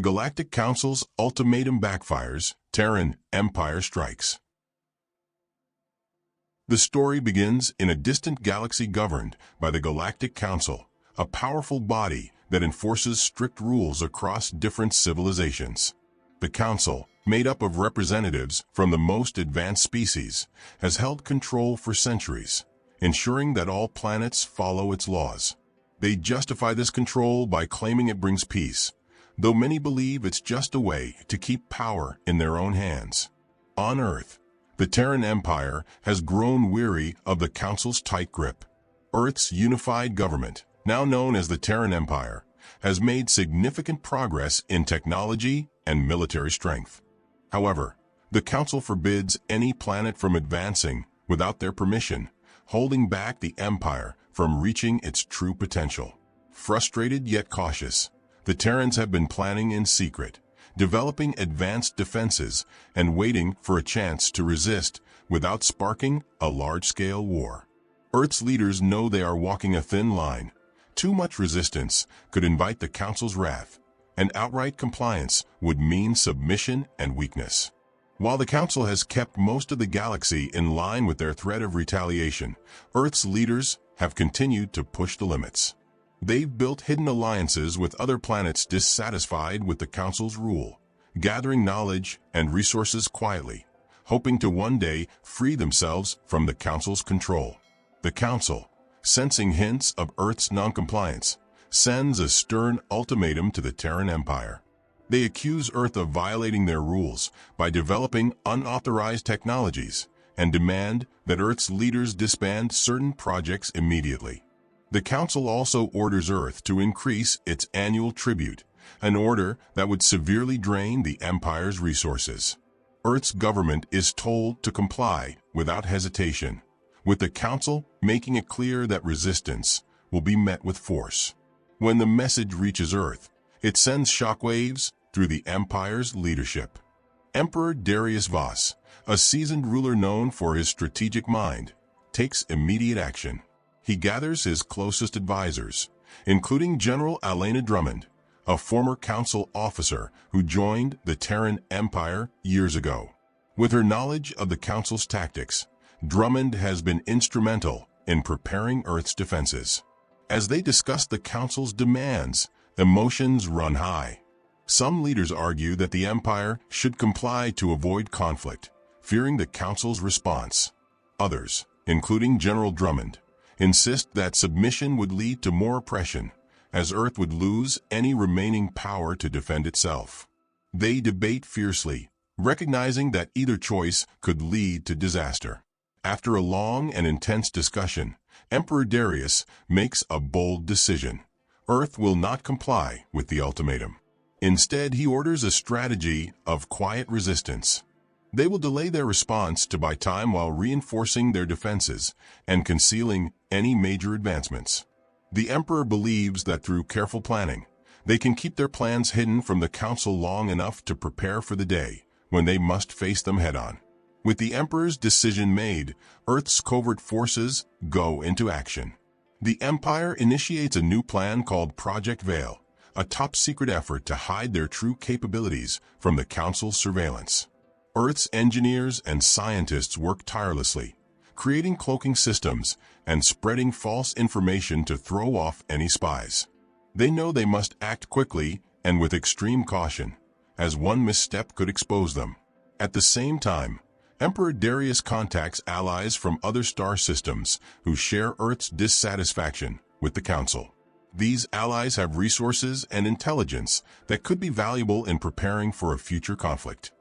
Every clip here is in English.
The Galactic Council's ultimatum backfires, Terran Empire strikes. The story begins in a distant galaxy governed by the Galactic Council, a powerful body that enforces strict rules across different civilizations. The Council, made up of representatives from the most advanced species, has held control for centuries, ensuring that all planets follow its laws. They justify this control by claiming it brings peace, though many believe it's just a way to keep power in their own hands. On Earth, the Terran Empire has grown weary of the Council's tight grip. Earth's unified government, now known as the Terran Empire, has made significant progress in technology and military strength. However, the Council forbids any planet from advancing without their permission, holding back the Empire from reaching its true potential. Frustrated yet cautious, the Terrans have been planning in secret, developing advanced defenses and waiting for a chance to resist without sparking a large-scale war. Earth's leaders know they are walking a thin line. Too much resistance could invite the Council's wrath, and outright compliance would mean submission and weakness. While the Council has kept most of the galaxy in line with their threat of retaliation, Earth's leaders have continued to push the limits. They've built hidden alliances with other planets dissatisfied with the Council's rule, gathering knowledge and resources quietly, hoping to one day free themselves from the Council's control. The Council, sensing hints of Earth's noncompliance, sends a stern ultimatum to the Terran Empire. They accuse Earth of violating their rules by developing unauthorized technologies and demand that Earth's leaders disband certain projects immediately. The Council also orders Earth to increase its annual tribute, an order that would severely drain the Empire's resources. Earth's government is told to comply without hesitation, with the Council making it clear that resistance will be met with force. When the message reaches Earth, it sends shockwaves through the Empire's leadership. Emperor Darius Vos, a seasoned ruler known for his strategic mind, takes immediate action. He gathers his closest advisors, including General Alana Drummond, a former Council officer who joined the Terran Empire years ago. With her knowledge of the Council's tactics, Drummond has been instrumental in preparing Earth's defenses. As they discuss the Council's demands, emotions run high. Some leaders argue that the Empire should comply to avoid conflict, fearing the Council's response. Others, including General Drummond, insist that submission would lead to more oppression, as Earth would lose any remaining power to defend itself. They debate fiercely, recognizing that either choice could lead to disaster. After a long and intense discussion, Emperor Darius makes a bold decision. Earth will not comply with the ultimatum. Instead, he orders a strategy of quiet resistance. They will delay their response to buy time while reinforcing their defenses and concealing any major advancements. The Emperor believes that through careful planning, they can keep their plans hidden from the Council long enough to prepare for the day when they must face them head-on. With the Emperor's decision made, Earth's covert forces go into action. The Empire initiates a new plan called Project Veil, a top-secret effort to hide their true capabilities from the Council's surveillance. Earth's engineers and scientists work tirelessly, creating cloaking systems and spreading false information to throw off any spies. They know they must act quickly and with extreme caution, as one misstep could expose them. At the same time, Emperor Darius contacts allies from other star systems who share Earth's dissatisfaction with the Council. These allies have resources and intelligence that could be valuable in preparing for a future conflict.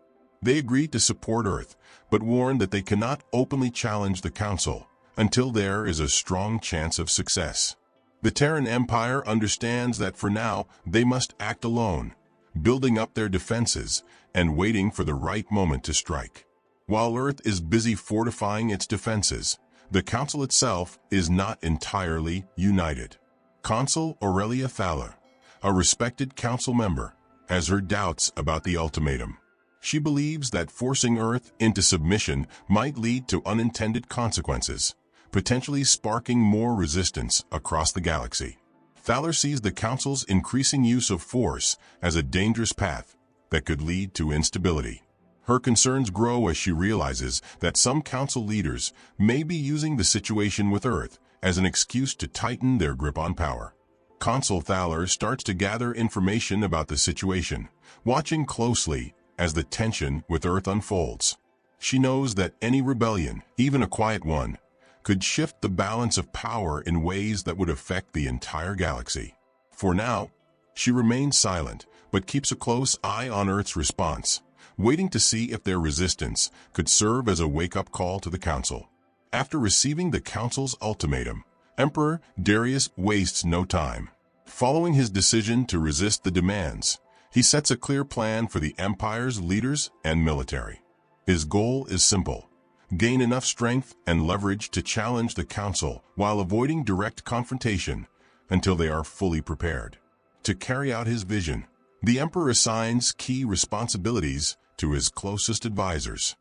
They agree to support Earth, but warn that they cannot openly challenge the Council until there is a strong chance of success. The Terran Empire understands that for now they must act alone, building up their defenses and waiting for the right moment to strike. While Earth is busy fortifying its defenses, the Council itself is not entirely united. Consul Aurelia Thaler, a respected Council member, has her doubts about the ultimatum. She believes that forcing Earth into submission might lead to unintended consequences, potentially sparking more resistance across the galaxy. Thaler sees the Council's increasing use of force as a dangerous path that could lead to instability. Her concerns grow as she realizes that some Council leaders may be using the situation with Earth as an excuse to tighten their grip on power. Consul Thaler starts to gather information about the situation, watching closely as the tension with Earth unfolds. She knows that any rebellion, even a quiet one, could shift the balance of power in ways that would affect the entire galaxy. For now, she remains silent, but keeps a close eye on Earth's response, waiting to see if their resistance could serve as a wake-up call to the Council. After receiving the Council's ultimatum, Emperor Darius wastes no time. Following his decision to resist the demands, he sets a clear plan for the Empire's leaders and military. His goal is simple: gain enough strength and leverage to challenge the Council while avoiding direct confrontation until they are fully prepared. To carry out his vision, the Emperor assigns key responsibilities to his closest advisors.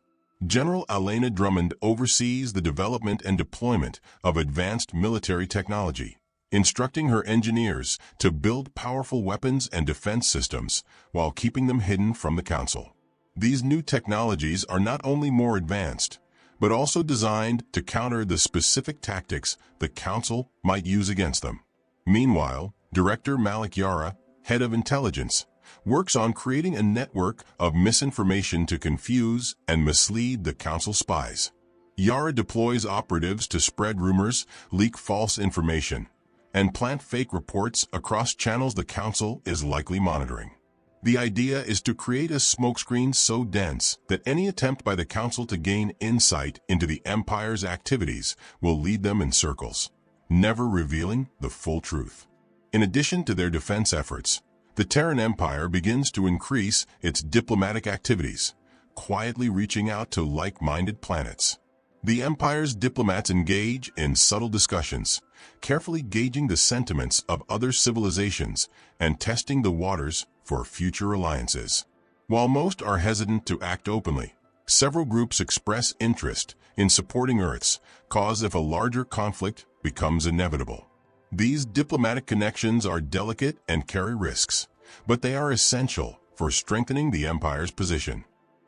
General Alana Drummond oversees the development and deployment of advanced military technology, instructing her engineers to build powerful weapons and defense systems while keeping them hidden from the Council. These new technologies are not only more advanced, but also designed to counter the specific tactics the Council might use against them. Meanwhile, Director Malik Yara, head of intelligence, works on creating a network of misinformation to confuse and mislead the Council spies. Yara deploys operatives to spread rumors, leak false information, and plant fake reports across channels the Council is likely monitoring. The idea is to create a smokescreen so dense that any attempt by the Council to gain insight into the Empire's activities will lead them in circles, never revealing the full truth. In addition to their defense efforts, the Terran Empire begins to increase its diplomatic activities, quietly reaching out to like-minded planets. The Empire's diplomats engage in subtle discussions, carefully gauging the sentiments of other civilizations and testing the waters for future alliances. While most are hesitant to act openly, several groups express interest in supporting Earth's cause if a larger conflict becomes inevitable. These diplomatic connections are delicate and carry risks, but they are essential for strengthening the Empire's position.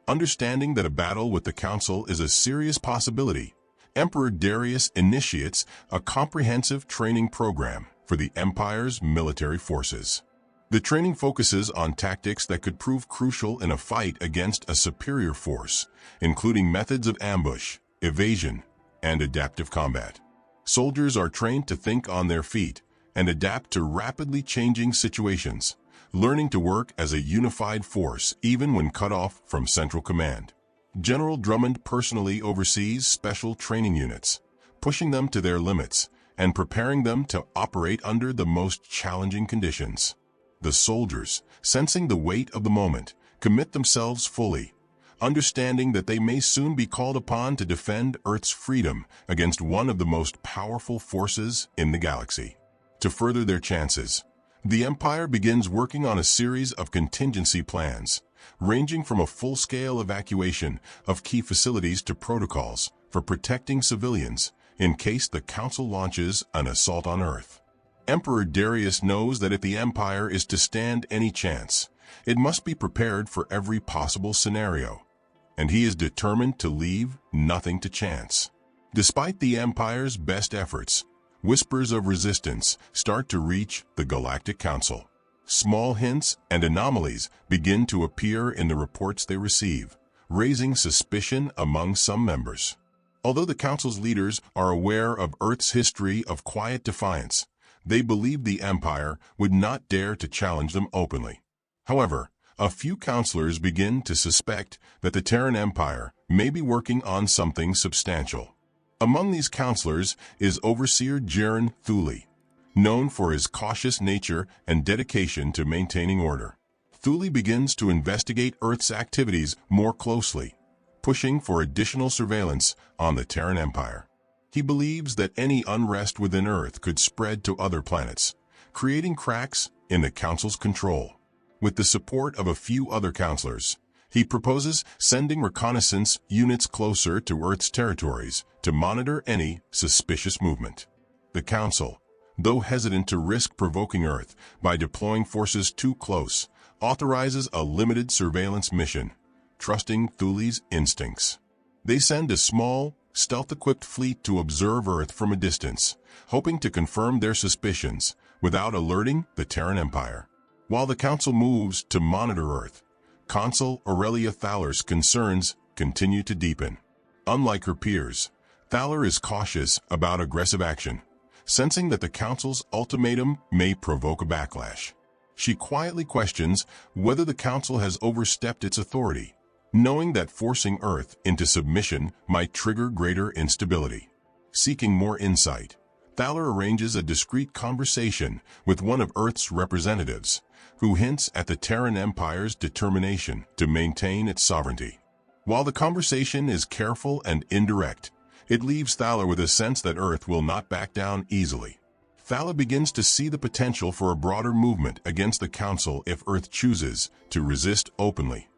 Understanding that a battle with the Council is a serious possibility, Emperor Darius initiates a comprehensive training program for the Empire's military forces. The training focuses on tactics that could prove crucial in a fight against a superior force, including methods of ambush, evasion, and adaptive combat. Soldiers are trained to think on their feet and adapt to rapidly changing situations, learning to work as a unified force even when cut off from central command. General Drummond personally oversees special training units, pushing them to their limits and preparing them to operate under the most challenging conditions. The soldiers, sensing the weight of the moment, commit themselves fully, understanding that they may soon be called upon to defend Earth's freedom against one of the most powerful forces in the galaxy. To further their chances, the Empire begins working on a series of contingency plans, ranging from a full-scale evacuation of key facilities to protocols for protecting civilians in case the Council launches an assault on Earth. Emperor Darius knows that if the Empire is to stand any chance, it must be prepared for every possible scenario, and he is determined to leave nothing to chance. Despite the Empire's best efforts, whispers of resistance start to reach the Galactic Council. Small hints and anomalies begin to appear in the reports they receive, raising suspicion among some members. Although the Council's leaders are aware of Earth's history of quiet defiance, they believe the Empire would not dare to challenge them openly. However, a few counselors begin to suspect that the Terran Empire may be working on something substantial. Among these counselors is Overseer Jaren Thule, known for his cautious nature and dedication to maintaining order. Thule begins to investigate Earth's activities more closely, pushing for additional surveillance on the Terran Empire. He believes that any unrest within Earth could spread to other planets, creating cracks in the Council's control. With the support of a few other counselors, he proposes sending reconnaissance units closer to Earth's territories to monitor any suspicious movement. The Council, though hesitant to risk provoking Earth by deploying forces too close, authorizes a limited surveillance mission, trusting Thule's instincts. They send a small, stealth-equipped fleet to observe Earth from a distance, hoping to confirm their suspicions without alerting the Terran Empire. While the Council moves to monitor Earth, Consul Aurelia Thaler's concerns continue to deepen. Unlike her peers, Thaler is cautious about aggressive action, sensing that the Council's ultimatum may provoke a backlash. She quietly questions whether the Council has overstepped its authority, knowing that forcing Earth into submission might trigger greater instability. Seeking more insight, Thaler arranges a discreet conversation with one of Earth's representatives, who hints at the Terran Empire's determination to maintain its sovereignty. While the conversation is careful and indirect, it leaves Thaler with a sense that Earth will not back down easily. Thaler begins to see the potential for a broader movement against the Council if Earth chooses to resist openly,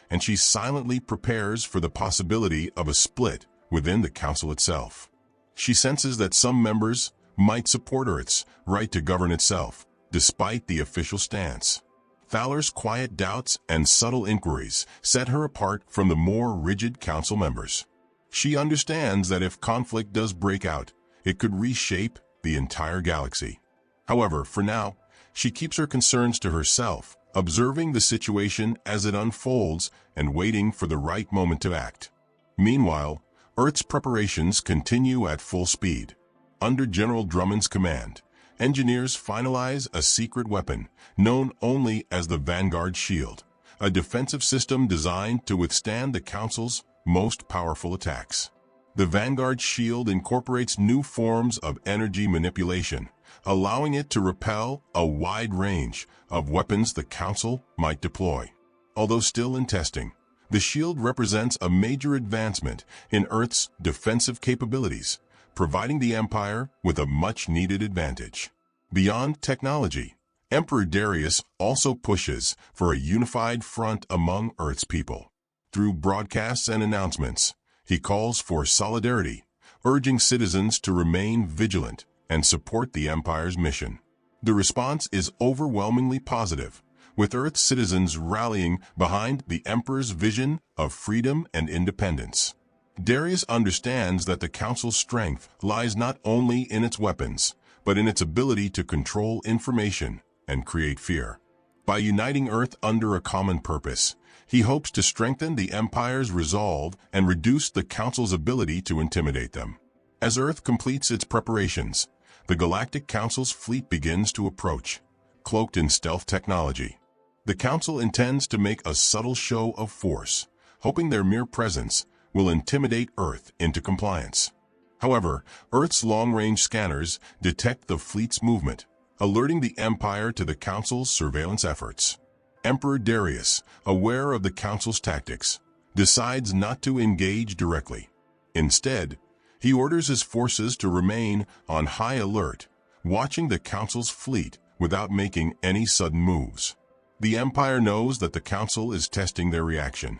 and she silently prepares for the possibility of a split within the Council itself. She senses that some members might support Earth's right to govern itself, despite the official stance. Thaler's quiet doubts and subtle inquiries set her apart from the more rigid Council members. She understands that if conflict does break out, it could reshape the entire galaxy. However, for now, she keeps her concerns to herself, observing the situation as it unfolds and waiting for the right moment to act. Meanwhile, Earth's preparations continue at full speed. Under General Drummond's command, engineers finalize a secret weapon known only as the Vanguard Shield, a defensive system designed to withstand the Council's most powerful attacks. The Vanguard Shield incorporates new forms of energy manipulation, allowing it to repel a wide range of weapons the Council might deploy. Although still in testing, the shield represents a major advancement in Earth's defensive capabilities, providing the Empire with a much-needed advantage. Beyond technology, Emperor Darius also pushes for a unified front among Earth's people. Through broadcasts and announcements, he calls for solidarity, urging citizens to remain vigilant and support the Empire's mission. The response is overwhelmingly positive, with Earth's citizens rallying behind the Emperor's vision of freedom and independence. Darius understands that the Council's strength lies not only in its weapons, but in its ability to control information and create fear. By uniting Earth under a common purpose, he hopes to strengthen the Empire's resolve and reduce the Council's ability to intimidate them. As Earth completes its preparations, the Galactic Council's fleet begins to approach, cloaked in stealth technology. The Council intends to make a subtle show of force, hoping their mere presence will intimidate Earth into compliance. However, Earth's long-range scanners detect the fleet's movement, alerting the Empire to the Council's surveillance efforts. Emperor Darius, aware of the Council's tactics, decides not to engage directly. Instead, he orders his forces to remain on high alert, watching the Council's fleet without making any sudden moves. The Empire knows that the Council is testing their reaction,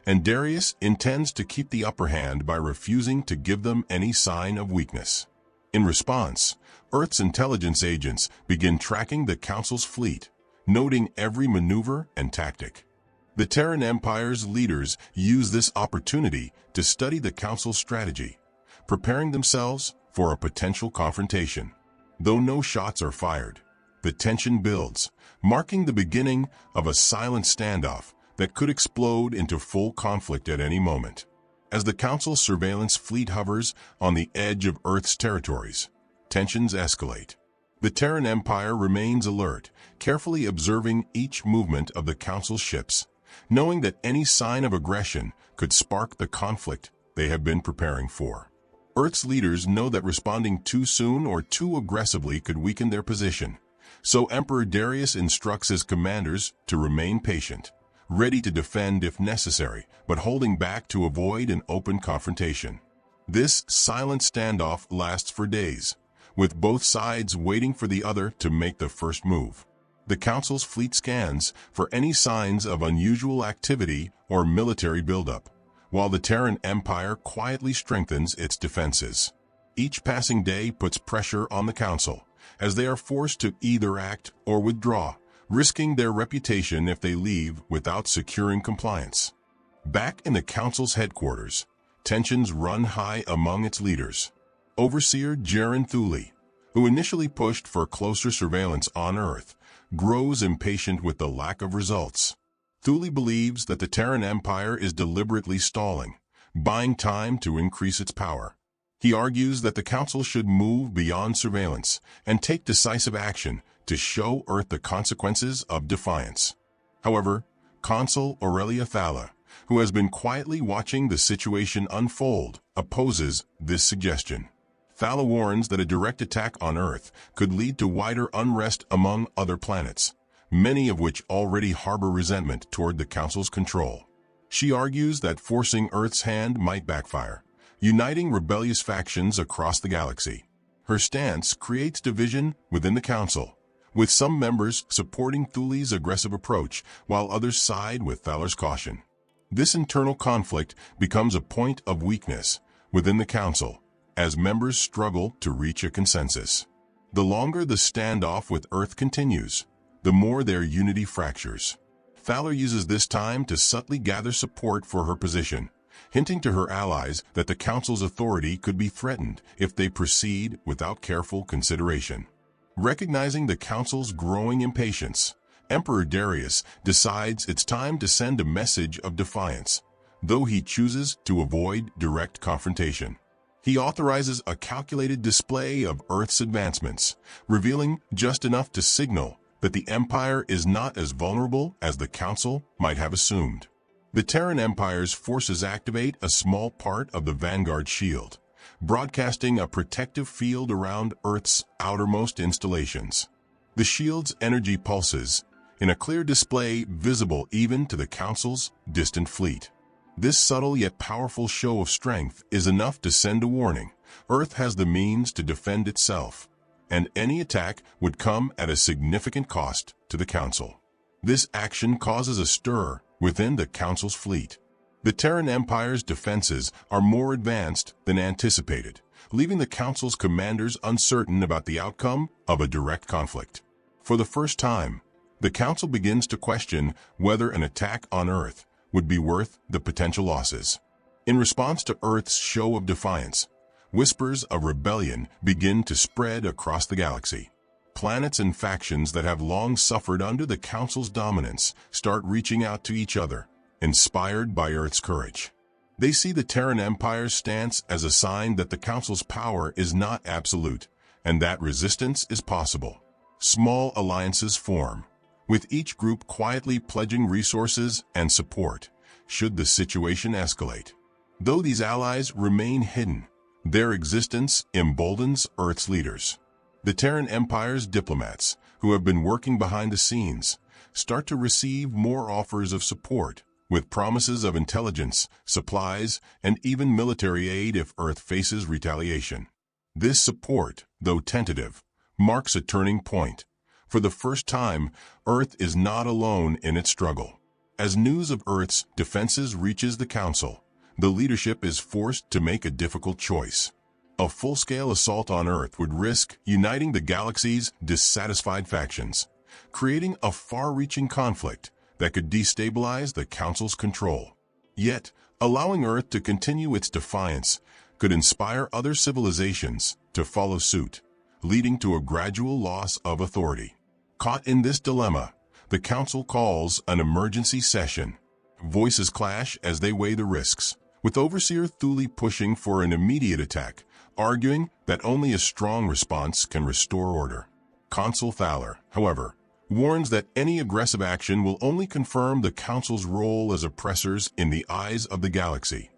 and Darius intends to keep the upper hand by refusing to give them any sign of weakness. In response, Earth's intelligence agents begin tracking the Council's fleet, noting every maneuver and tactic. The Terran Empire's leaders use this opportunity to study the Council's strategy, preparing themselves for a potential confrontation. Though no shots are fired, the tension builds, marking the beginning of a silent standoff that could explode into full conflict at any moment. As the Council's surveillance fleet hovers on the edge of Earth's territories, tensions escalate. The Terran Empire remains alert, carefully observing each movement of the Council's ships, knowing that any sign of aggression could spark the conflict they have been preparing for. Earth's leaders know that responding too soon or too aggressively could weaken their position, so Emperor Darius instructs his commanders to remain patient, ready to defend if necessary, but holding back to avoid an open confrontation. This silent standoff lasts for days, with both sides waiting for the other to make the first move. The Council's fleet scans for any signs of unusual activity or military buildup, while the Terran Empire quietly strengthens its defenses. Each passing day puts pressure on the Council, as they are forced to either act or withdraw, risking their reputation if they leave without securing compliance. Back in the Council's headquarters, tensions run high among its leaders. Overseer Jaren Thule, who initially pushed for closer surveillance on Earth, grows impatient with the lack of results. Thule believes that the Terran Empire is deliberately stalling, buying time to increase its power. He argues that the Council should move beyond surveillance and take decisive action to show Earth the consequences of defiance. However, Consul Aurelia Thala, who has been quietly watching the situation unfold, opposes this suggestion. Thala warns that a direct attack on Earth could lead to wider unrest among other planets, many of which already harbor resentment toward the Council's control. She argues that forcing Earth's hand might backfire, uniting rebellious factions across the galaxy. Her stance creates division within the Council, with some members supporting Thule's aggressive approach while others side with Thaler's caution. This internal conflict becomes a point of weakness within the Council, as members struggle to reach a consensus. The longer the standoff with Earth continues, the more their unity fractures. Thaler uses this time to subtly gather support for her position, hinting to her allies that the Council's authority could be threatened if they proceed without careful consideration. Recognizing the Council's growing impatience, Emperor Darius decides it's time to send a message of defiance, though he chooses to avoid direct confrontation. He authorizes a calculated display of Earth's advancements, revealing just enough to signal that the Empire is not as vulnerable as the Council might have assumed. The Terran Empire's forces activate a small part of the Vanguard shield, broadcasting a protective field around Earth's outermost installations. The shield's energy pulses in a clear display visible even to the Council's distant fleet. This subtle yet powerful show of strength is enough to send a warning. Earth has the means to defend itself, and any attack would come at a significant cost to the Council. This action causes a stir within the Council's fleet. The Terran Empire's defenses are more advanced than anticipated, leaving the Council's commanders uncertain about the outcome of a direct conflict. For the first time, the Council begins to question whether an attack on Earth would be worth the potential losses. In response to Earth's show of defiance, whispers of rebellion begin to spread across the galaxy. Planets and factions that have long suffered under the Council's dominance start reaching out to each other, inspired by Earth's courage. They see the Terran Empire's stance as a sign that the Council's power is not absolute, and that resistance is possible. Small alliances form, with each group quietly pledging resources and support should the situation escalate. Though these allies remain hidden, their existence emboldens Earth's leaders. The Terran Empire's diplomats, who have been working behind the scenes, start to receive more offers of support, with promises of intelligence, supplies, and even military aid if Earth faces retaliation. This support, though tentative, marks a turning point. For the first time, Earth is not alone in its struggle. As news of Earth's defenses reaches the Council, the leadership is forced to make a difficult choice. A full-scale assault on Earth would risk uniting the galaxy's dissatisfied factions, creating a far-reaching conflict that could destabilize the Council's control. Yet, allowing Earth to continue its defiance could inspire other civilizations to follow suit, leading to a gradual loss of authority. Caught in this dilemma, the Council calls an emergency session. Voices clash as they weigh the risks, with Overseer Thule pushing for an immediate attack, arguing that only a strong response can restore order. Consul Thaler, however, warns that any aggressive action will only confirm the Council's role as oppressors in the eyes of the galaxy,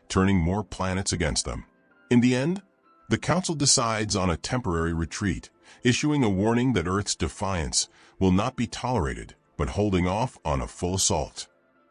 turning more planets against them. In the end, the Council decides on a temporary retreat, issuing a warning that Earth's defiance will not be tolerated, but holding off on a full assault.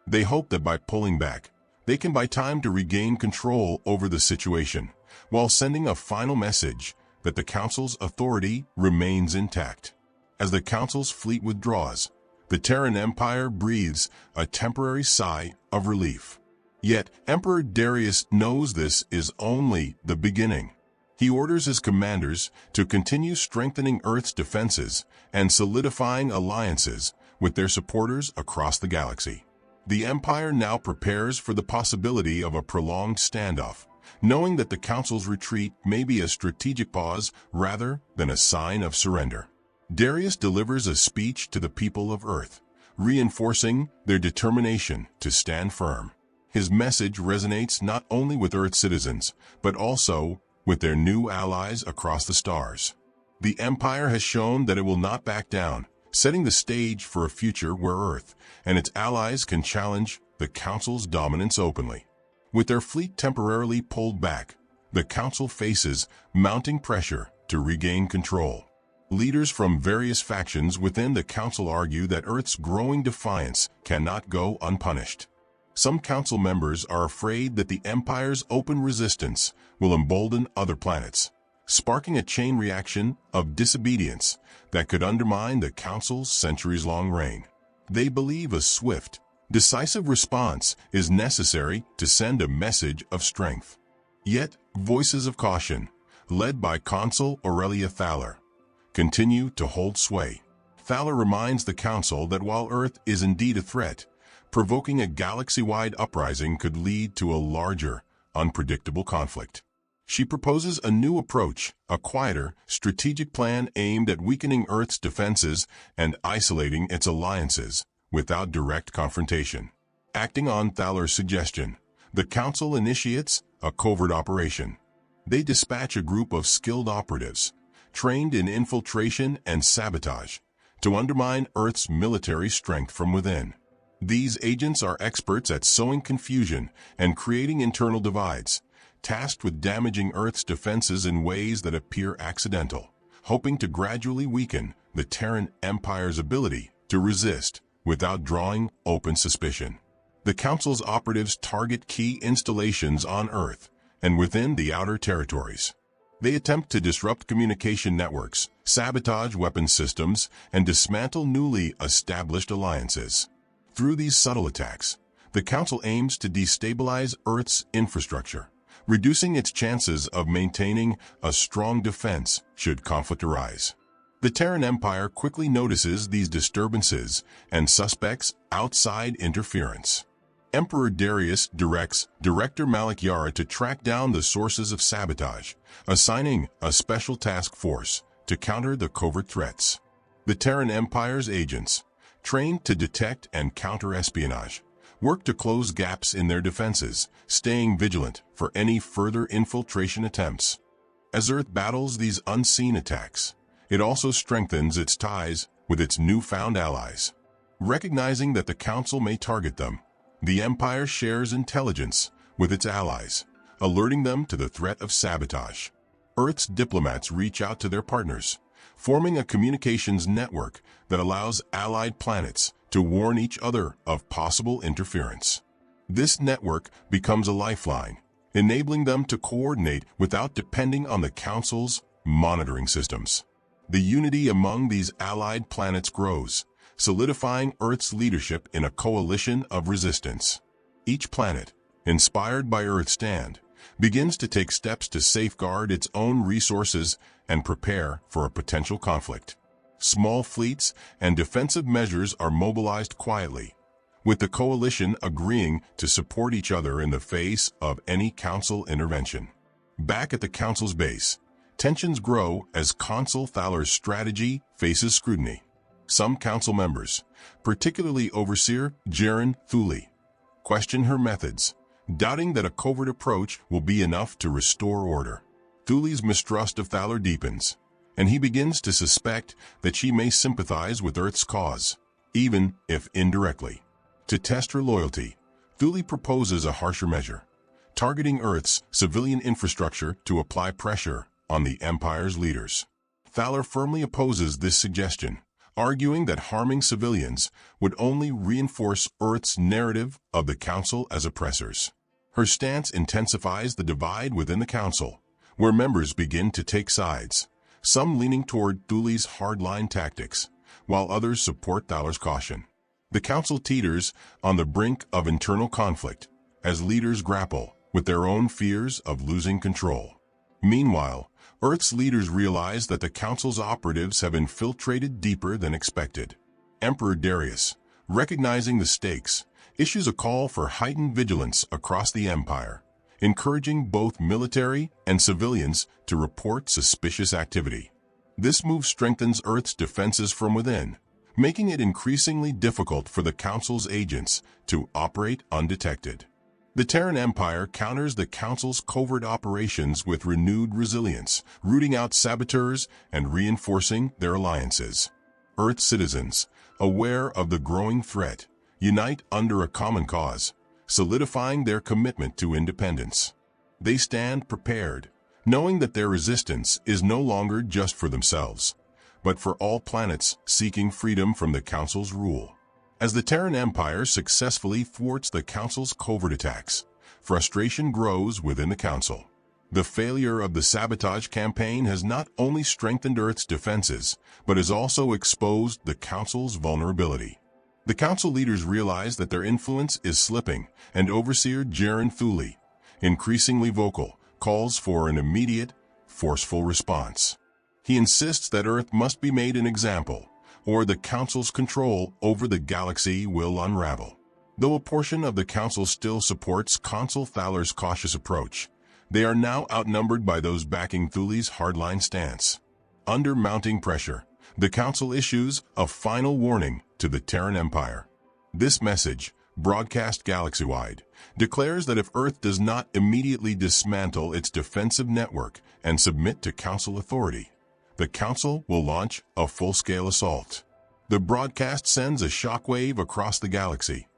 They hope that by pulling back, they can buy time to regain control over the situation, while sending a final message that the Council's authority remains intact. As the Council's fleet withdraws, the Terran Empire breathes a temporary sigh of relief. Yet, Emperor Darius knows this is only the beginning. He orders his commanders to continue strengthening Earth's defenses and solidifying alliances with their supporters across the galaxy. The Empire now prepares for the possibility of a prolonged standoff, knowing that the Council's retreat may be a strategic pause rather than a sign of surrender. Darius delivers a speech to the people of Earth, reinforcing their determination to stand firm. His message resonates not only with Earth citizens, but also with their new allies across the stars. The Empire has shown that it will not back down, setting the stage for a future where Earth and its allies can challenge the Council's dominance openly. With their fleet temporarily pulled back, the Council faces mounting pressure to regain control. Leaders from various factions within the Council argue that Earth's growing defiance cannot go unpunished. Some Council members are afraid that the Empire's open resistance will embolden other planets, sparking a chain reaction of disobedience that could undermine the Council's centuries-long reign. They believe a swift, decisive response is necessary to send a message of strength. Yet, voices of caution, led by Consul Aurelia Thaler, continue to hold sway. Thaler reminds the Council that while Earth is indeed a threat, provoking a galaxy-wide uprising could lead to a larger, unpredictable conflict. She proposes a new approach, a quieter, strategic plan aimed at weakening Earth's defenses and isolating its alliances without direct confrontation. Acting on Thaler's suggestion, the Council initiates a covert operation. They dispatch a group of skilled operatives, trained in infiltration and sabotage, to undermine Earth's military strength from within. These agents are experts at sowing confusion and creating internal divides, tasked with damaging Earth's defenses in ways that appear accidental, hoping to gradually weaken the Terran Empire's ability to resist without drawing open suspicion. The Council's operatives target key installations on Earth and within the outer territories. They attempt to disrupt communication networks, sabotage weapons systems, and dismantle newly established alliances. Through these subtle attacks, the Council aims to destabilize Earth's infrastructure, reducing its chances of maintaining a strong defense should conflict arise. The Terran Empire quickly notices these disturbances and suspects outside interference. Emperor Darius directs Director Malik Yara to track down the sources of sabotage, assigning a special task force to counter the covert threats. The Terran Empire's agents, trained to detect and counter espionage, work to close gaps in their defenses, staying vigilant for any further infiltration attempts. As Earth battles these unseen attacks, it also strengthens its ties with its newfound allies. Recognizing that the Council may target them, the Empire shares intelligence with its allies, alerting them to the threat of sabotage. Earth's diplomats reach out to their partners, forming a communications network that allows allied planets to warn each other of possible interference. This network becomes a lifeline, enabling them to coordinate without depending on the Council's monitoring systems. The unity among these allied planets grows, solidifying Earth's leadership in a coalition of resistance. Each planet, inspired by Earth's stand, begins to take steps to safeguard its own resources and prepare for a potential conflict. Small fleets and defensive measures are mobilized quietly, with the coalition agreeing to support each other in the face of any Council intervention. Back at the Council's base, tensions grow as Consul Thaler's strategy faces scrutiny. Some Council members, particularly Overseer Jaren Thule, question her methods, doubting that a covert approach will be enough to restore order. Thule's mistrust of Thaler deepens, and he begins to suspect that she may sympathize with Earth's cause, even if indirectly. To test her loyalty, Thule proposes a harsher measure, targeting Earth's civilian infrastructure to apply pressure on the Empire's leaders. Thaler firmly opposes this suggestion, arguing that harming civilians would only reinforce Earth's narrative of the Council as oppressors. Her stance intensifies the divide within the Council, where members begin to take sides, some leaning toward Thule's hardline tactics, while others support Thaler's caution. The Council teeters on the brink of internal conflict as leaders grapple with their own fears of losing control. Meanwhile, Earth's leaders realize that the Council's operatives have infiltrated deeper than expected. Emperor Darius, recognizing the stakes, issues a call for heightened vigilance across the Empire, encouraging both military and civilians to report suspicious activity. This move strengthens Earth's defenses from within, making it increasingly difficult for the Council's agents to operate undetected. The Terran Empire counters the Council's covert operations with renewed resilience, rooting out saboteurs and reinforcing their alliances. Earth citizens, aware of the growing threat, unite under a common cause, solidifying their commitment to independence. They stand prepared, knowing that their resistance is no longer just for themselves, but for all planets seeking freedom from the Council's rule. As the Terran Empire successfully thwarts the Council's covert attacks, frustration grows within the Council. The failure of the sabotage campaign has not only strengthened Earth's defenses, but has also exposed the Council's vulnerability. The Council leaders realize that their influence is slipping, and Overseer Jaren Thule, increasingly vocal, calls for an immediate, forceful response. He insists that Earth must be made an example, or the Council's control over the galaxy will unravel. Though a portion of the Council still supports Consul Thaler's cautious approach, they are now outnumbered by those backing Thule's hardline stance. Under mounting pressure, the Council issues a final warning to the Terran Empire. This message, broadcast galaxy-wide, declares that if Earth does not immediately dismantle its defensive network and submit to Council authority, the Council will launch a full-scale assault. The broadcast sends a shockwave across the galaxy,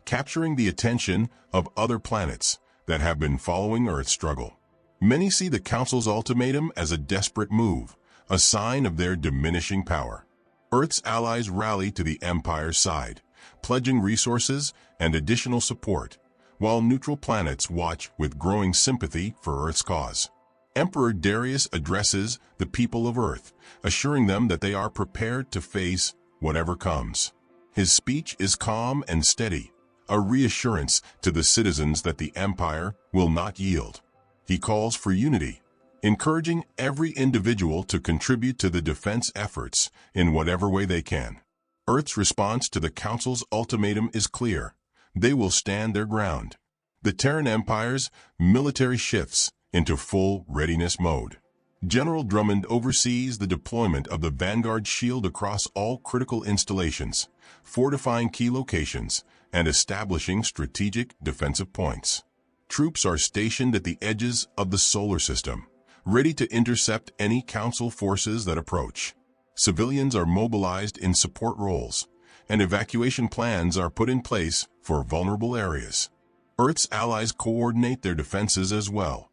capturing the attention of other planets that have been following Earth's struggle. Many see the Council's ultimatum as a desperate move, a sign of their diminishing power. Earth's allies rally to the Empire's side, pledging resources and additional support, while neutral planets watch with growing sympathy for Earth's cause. Emperor Darius addresses the people of Earth, assuring them that they are prepared to face whatever comes. His speech is calm and steady, a reassurance to the citizens that the Empire will not yield. He calls for unity, encouraging every individual to contribute to the defense efforts in whatever way they can. Earth's response to the Council's ultimatum is clear. They will stand their ground. The Terran Empire's military shifts into full readiness mode. General Drummond oversees the deployment of the Vanguard shield across all critical installations, fortifying key locations and establishing strategic defensive points. Troops are stationed at the edges of the solar system, ready to intercept any Council forces that approach. Civilians are mobilized in support roles, and evacuation plans are put in place for vulnerable areas. Earth's allies coordinate their defenses as well,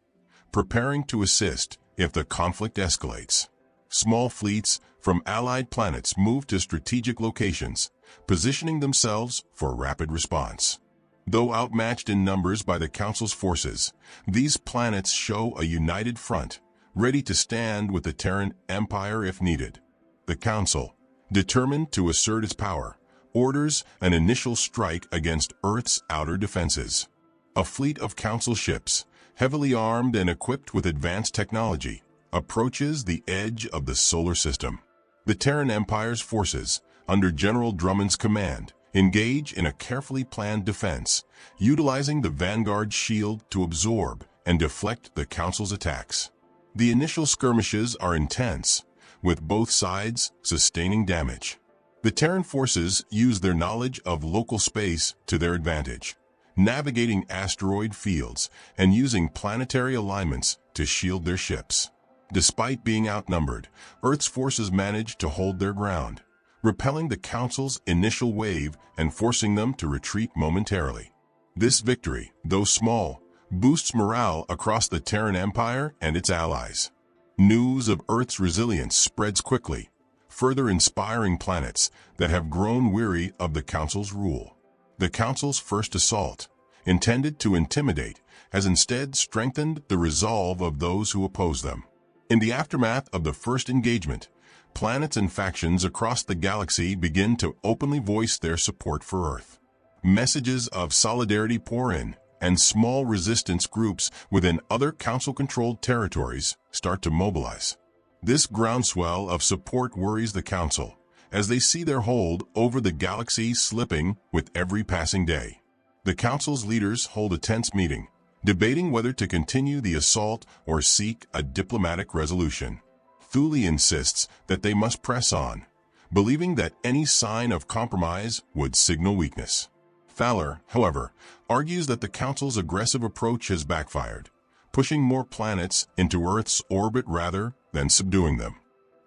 preparing to assist if the conflict escalates. Small fleets from allied planets move to strategic locations, positioning themselves for rapid response. Though outmatched in numbers by the Council's forces, these planets show a united front, ready to stand with the Terran Empire if needed. The Council, determined to assert its power, orders an initial strike against Earth's outer defenses. A fleet of Council ships, heavily armed and equipped with advanced technology, approaches the edge of the solar system. The Terran Empire's forces, under General Drummond's command, engage in a carefully planned defense, utilizing the Vanguard shield to absorb and deflect the Council's attacks. The initial skirmishes are intense, with both sides sustaining damage. The Terran forces use their knowledge of local space to their advantage, navigating asteroid fields and using planetary alignments to shield their ships. Despite being outnumbered, Earth's forces manage to hold their ground, repelling the Council's initial wave and forcing them to retreat momentarily. This victory, though small, boosts morale across the Terran Empire and its allies. News of Earth's resilience spreads quickly, further inspiring planets that have grown weary of the Council's rule. The Council's first assault, intended to intimidate, has instead strengthened the resolve of those who oppose them. In the aftermath of the first engagement, planets and factions across the galaxy begin to openly voice their support for Earth. Messages of solidarity pour in, and small resistance groups within other Council-controlled territories start to mobilize. This groundswell of support worries the Council, as they see their hold over the galaxy slipping with every passing day. The Council's leaders hold a tense meeting, debating whether to continue the assault or seek a diplomatic resolution. Thule insists that they must press on, believing that any sign of compromise would signal weakness. Fowler, however, argues that the Council's aggressive approach has backfired, pushing more planets into Earth's orbit rather than subduing them.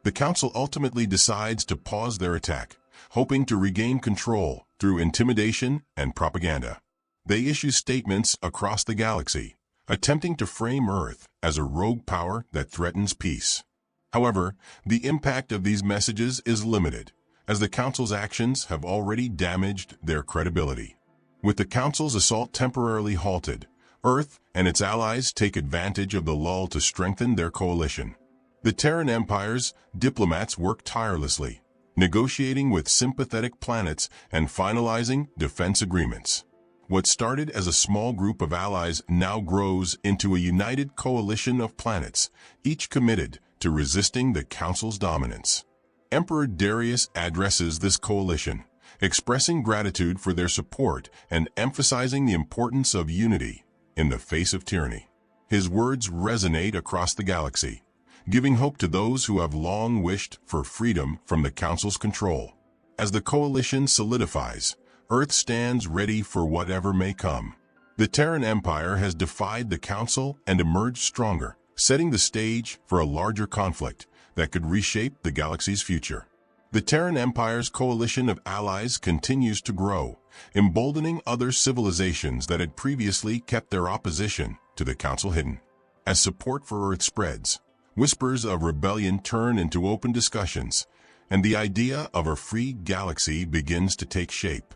The Council ultimately decides to pause their attack, hoping to regain control through intimidation and propaganda. They issue statements across the galaxy, attempting to frame Earth as a rogue power that threatens peace. However, the impact of these messages is limited, as the Council's actions have already damaged their credibility. With the Council's assault temporarily halted, Earth and its allies take advantage of the lull to strengthen their coalition. The Terran Empire's diplomats work tirelessly, negotiating with sympathetic planets and finalizing defense agreements. What started as a small group of allies now grows into a united coalition of planets, each committed to resisting the Council's dominance. Emperor Darius addresses this coalition, expressing gratitude for their support and emphasizing the importance of unity in the face of tyranny. His words resonate across the galaxy, giving hope to those who have long wished for freedom from the Council's control. As the coalition solidifies, Earth stands ready for whatever may come. The Terran Empire has defied the Council and emerged stronger, setting the stage for a larger conflict that could reshape the galaxy's future. The Terran Empire's coalition of allies continues to grow, emboldening other civilizations that had previously kept their opposition to the Council hidden. As support for Earth spreads, whispers of rebellion turn into open discussions, and the idea of a free galaxy begins to take shape.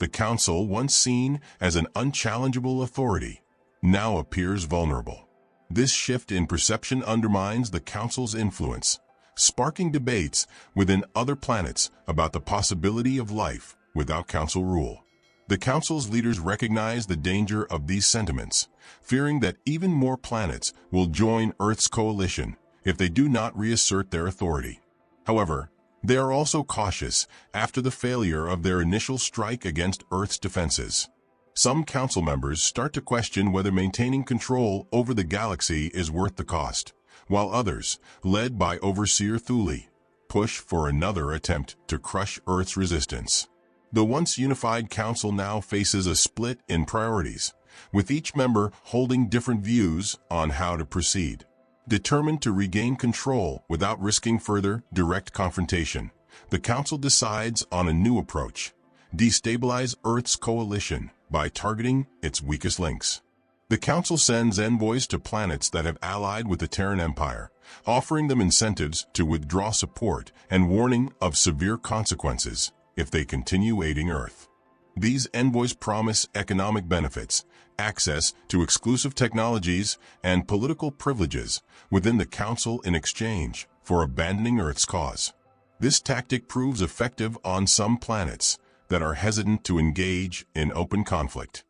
The Council, once seen as an unchallengeable authority, now appears vulnerable. This shift in perception undermines the Council's influence, sparking debates within other planets about the possibility of life without Council rule. The Council's leaders recognize the danger of these sentiments, fearing that even more planets will join Earth's coalition if they do not reassert their authority. However, they are also cautious after the failure of their initial strike against Earth's defenses. Some Council members start to question whether maintaining control over the galaxy is worth the cost, while others, led by Overseer Thule, push for another attempt to crush Earth's resistance. The once unified Council now faces a split in priorities, with each member holding different views on how to proceed. Determined to regain control without risking further direct confrontation, the Council decides on a new approach: destabilize Earth's coalition by targeting its weakest links. The Council sends envoys to planets that have allied with the Terran Empire, offering them incentives to withdraw support and warning of severe consequences if they continue aiding Earth. These envoys promise economic benefits, access to exclusive technologies, and political privileges within the Council in exchange for abandoning Earth's cause. This tactic proves effective on some planets that are hesitant to engage in open conflict.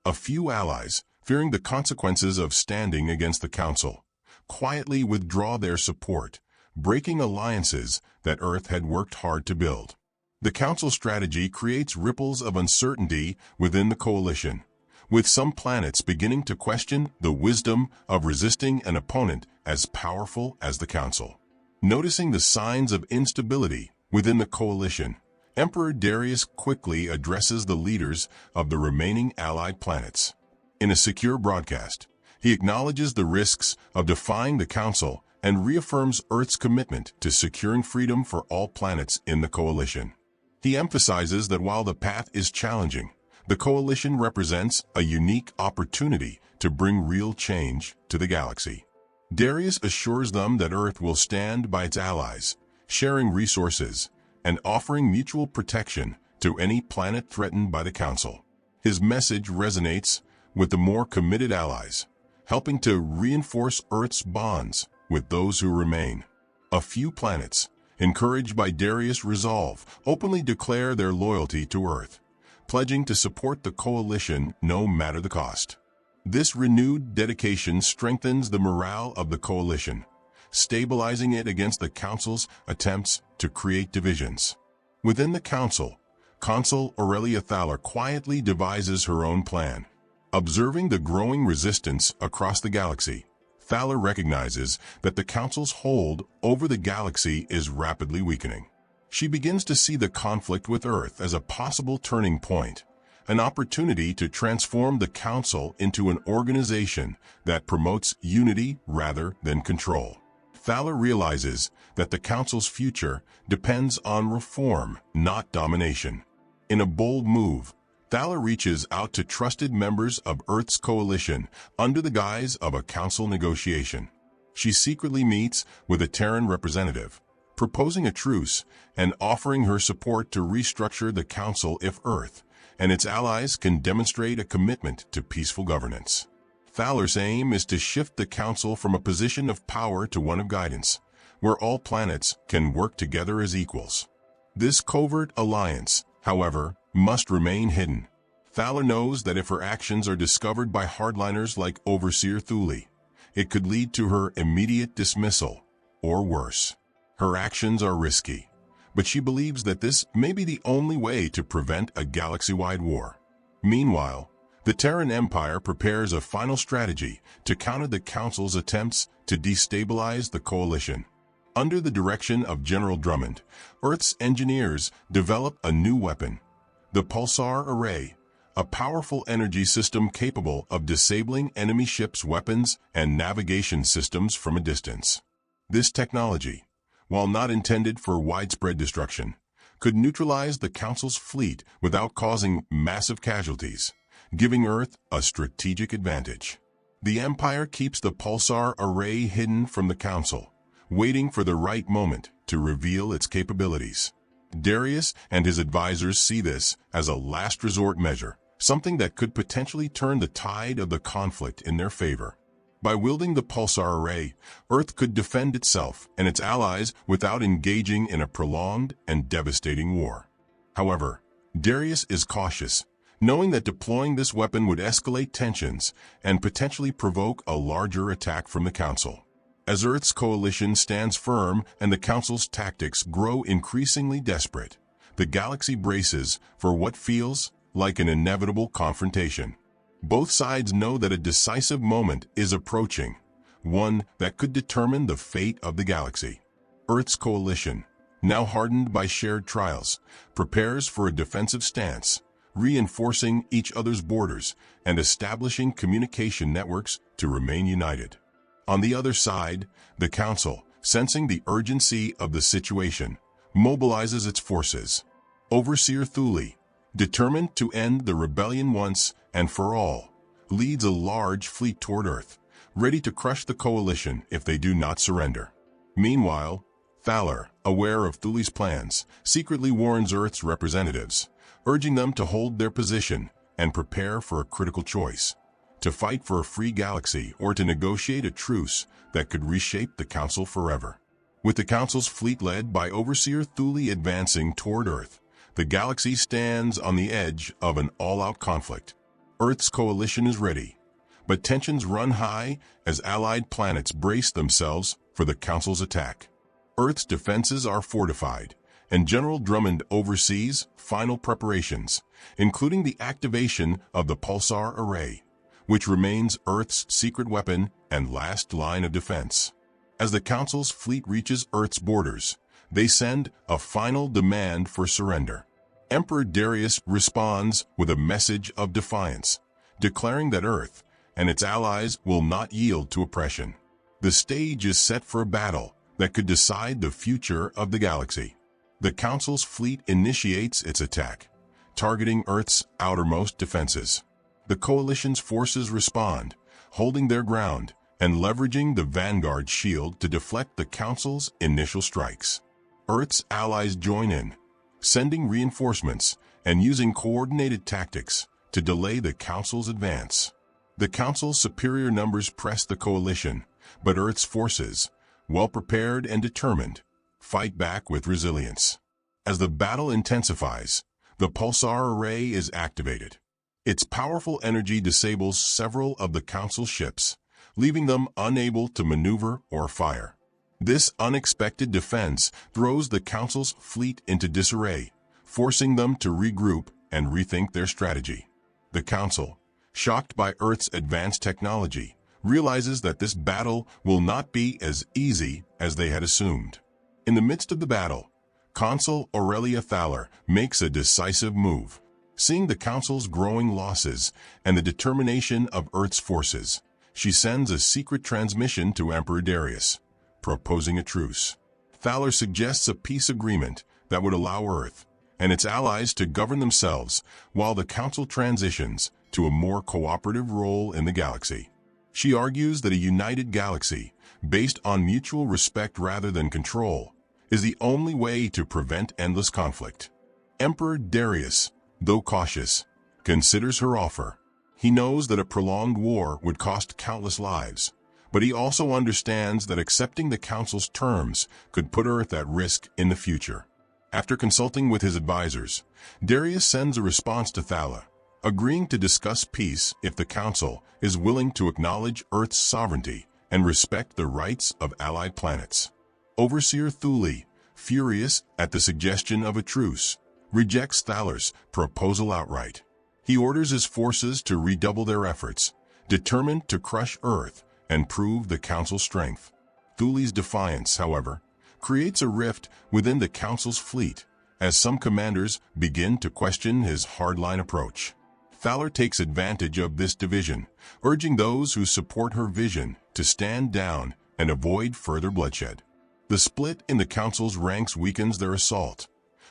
A few allies, fearing the consequences of standing against the Council, quietly withdraw their support, breaking alliances that Earth had worked hard to build. The Council strategy creates ripples of uncertainty within the coalition, with some planets beginning to question the wisdom of resisting an opponent as powerful as the Council. Noticing the signs of instability within the coalition, Emperor Darius quickly addresses the leaders of the remaining allied planets. In a secure broadcast, he acknowledges the risks of defying the Council and reaffirms Earth's commitment to securing freedom for all planets in the coalition. He emphasizes that while the path is challenging, the coalition represents a unique opportunity to bring real change to the galaxy. Darius assures them that Earth will stand by its allies, sharing resources and offering mutual protection to any planet threatened by the Council. His message resonates with the more committed allies, helping to reinforce Earth's bonds with those who remain. A few planets, encouraged by Darius' resolve, openly declare their loyalty to Earth, pledging to support the coalition no matter the cost. This renewed dedication strengthens the morale of the coalition, stabilizing it against the Council's attempts to create divisions. Within the Council, Consul Aurelia Thaler quietly devises her own plan. Observing the growing resistance across the galaxy, Thaler recognizes that the Council's hold over the galaxy is rapidly weakening. She begins to see the conflict with Earth as a possible turning point, an opportunity to transform the Council into an organization that promotes unity rather than control. Thaler realizes that the Council's future depends on reform, not domination. In a bold move, Thaler reaches out to trusted members of Earth's coalition under the guise of a council negotiation. She secretly meets with a Terran representative, proposing a truce and offering her support to restructure the Council if Earth and its allies can demonstrate a commitment to peaceful governance. Thaler's aim is to shift the Council from a position of power to one of guidance, where all planets can work together as equals. This covert alliance, however, must remain hidden. Thaler knows that if her actions are discovered by hardliners like Overseer Thule, it could lead to her immediate dismissal, or worse. Her actions are risky, but she believes that this may be the only way to prevent a galaxy-wide war. Meanwhile, the Terran Empire prepares a final strategy to counter the Council's attempts to destabilize the coalition. Under the direction of General Drummond, Earth's engineers develop a new weapon, the Pulsar Array, a powerful energy system capable of disabling enemy ships' weapons and navigation systems from a distance. This technology, while not intended for widespread destruction, could neutralize the Council's fleet without causing massive casualties, giving Earth a strategic advantage. The Empire keeps the Pulsar Array hidden from the Council, waiting for the right moment to reveal its capabilities. Darius and his advisors see this as a last resort measure, something that could potentially turn the tide of the conflict in their favor. By wielding the Pulsar Array, Earth could defend itself and its allies without engaging in a prolonged and devastating war. However, Darius is cautious, knowing that deploying this weapon would escalate tensions and potentially provoke a larger attack from the Council. As Earth's coalition stands firm and the Council's tactics grow increasingly desperate, the galaxy braces for what feels like an inevitable confrontation. Both sides know that a decisive moment is approaching, one that could determine the fate of the galaxy. Earth's coalition, now hardened by shared trials, prepares for a defensive stance, reinforcing each other's borders and establishing communication networks to remain united. On the other side, the Council, sensing the urgency of the situation, mobilizes its forces. Overseer Thule, determined to end the rebellion once and for all, leads a large fleet toward Earth, ready to crush the coalition if they do not surrender. Meanwhile, Thaler, aware of Thule's plans, secretly warns Earth's representatives, urging them to hold their position and prepare for a critical choice: to fight for a free galaxy or to negotiate a truce that could reshape the Council forever. With the Council's fleet led by Overseer Thule advancing toward Earth, the galaxy stands on the edge of an all-out conflict. Earth's coalition is ready, but tensions run high as allied planets brace themselves for the Council's attack. Earth's defenses are fortified, and General Drummond oversees final preparations, including the activation of the Pulsar Array, which remains Earth's secret weapon and last line of defense. As the Council's fleet reaches Earth's borders, they send a final demand for surrender. Emperor Darius responds with a message of defiance, declaring that Earth and its allies will not yield to oppression. The stage is set for a battle that could decide the future of the galaxy. The Council's fleet initiates its attack, targeting Earth's outermost defenses. The Coalition's forces respond, holding their ground and leveraging the Vanguard shield to deflect the Council's initial strikes. Earth's allies join in, sending reinforcements and using coordinated tactics to delay the Council's advance. The Council's superior numbers press the Coalition, but Earth's forces, well prepared and determined, fight back with resilience. As the battle intensifies, the Pulsar Array is activated. Its powerful energy disables several of the Council ships, leaving them unable to maneuver or fire. This unexpected defense throws the Council's fleet into disarray, forcing them to regroup and rethink their strategy. The Council, shocked by Earth's advanced technology, realizes that this battle will not be as easy as they had assumed. In the midst of the battle, Consul Aurelia Thaler makes a decisive move. Seeing the Council's growing losses and the determination of Earth's forces, she sends a secret transmission to Emperor Darius, proposing a truce. Thaler suggests a peace agreement that would allow Earth and its allies to govern themselves while the Council transitions to a more cooperative role in the galaxy. She argues that a united galaxy, based on mutual respect rather than control, is the only way to prevent endless conflict. Emperor Darius, though cautious, considers her offer. He knows that a prolonged war would cost countless lives, but he also understands that accepting the Council's terms could put Earth at risk in the future. After consulting with his advisors, Darius sends a response to Thaler, agreeing to discuss peace if the Council is willing to acknowledge Earth's sovereignty and respect the rights of allied planets. Overseer Thule, furious at the suggestion of a truce, rejects Thaler's proposal outright. He orders his forces to redouble their efforts, determined to crush Earth and prove the Council's strength. Thule's defiance, however, creates a rift within the Council's fleet as some commanders begin to question his hardline approach. Thaler takes advantage of this division, urging those who support her vision to stand down and avoid further bloodshed. The split in the Council's ranks weakens their assault,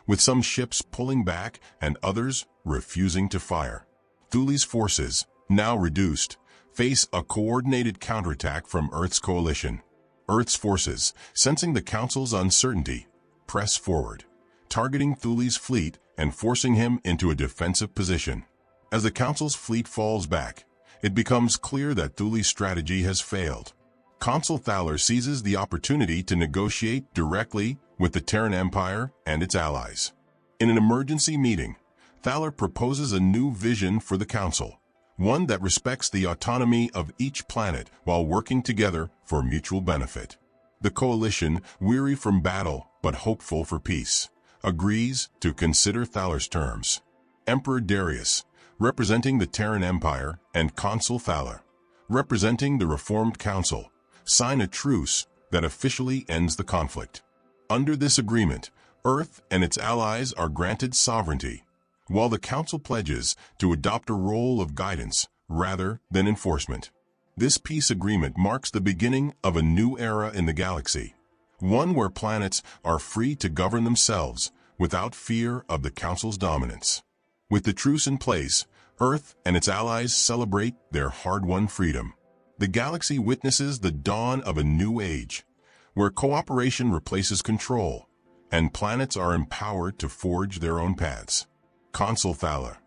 with some ships pulling back and others refusing to fire. Thule's forces, now reduced, face a coordinated counterattack from Earth's coalition. Earth's forces, sensing the Council's uncertainty, press forward, targeting Thule's fleet and forcing him into a defensive position. As the Council's fleet falls back, it becomes clear that Thule's strategy has failed. Consul Thaler seizes the opportunity to negotiate directly with the Terran Empire and its allies. In an emergency meeting, Thaler proposes a new vision for the Council, one that respects the autonomy of each planet while working together for mutual benefit. The coalition, weary from battle but hopeful for peace, agrees to consider Thaler's terms. Emperor Darius, representing the Terran Empire, and Consul Thaler, representing the Reformed Council, sign a truce that officially ends the conflict. Under this agreement, Earth and its allies are granted sovereignty, while the Council pledges to adopt a role of guidance rather than enforcement. This peace agreement marks the beginning of a new era in the galaxy, one where planets are free to govern themselves without fear of the Council's dominance. With the truce in place, Earth and its allies celebrate their hard-won freedom. The galaxy witnesses the dawn of a new age, where cooperation replaces control, and planets are empowered to forge their own paths. Consul Thaler,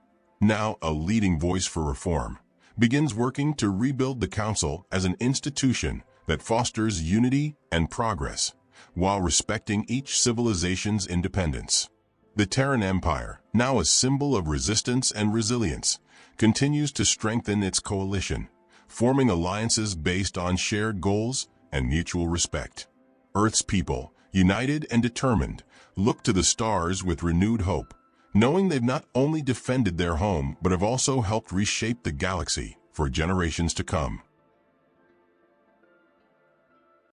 now a leading voice for reform, begins working to rebuild the Council as an institution that fosters unity and progress, while respecting each civilization's independence. The Terran Empire, now a symbol of resistance and resilience, continues to strengthen its coalition, forming alliances based on shared goals and mutual respect. Earth's people, united and determined, look to the stars with renewed hope, knowing they've not only defended their home but have also helped reshape the galaxy for generations to come.